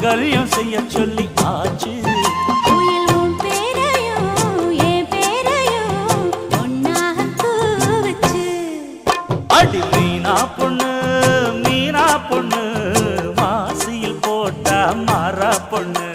மாங்கல்யம் செய்ய சொல்லி ஆச்சு. அடி மீனா பொண்ணு மீனா பொண்ணு மாசியில் போட்டா மாறா பொண்ணு.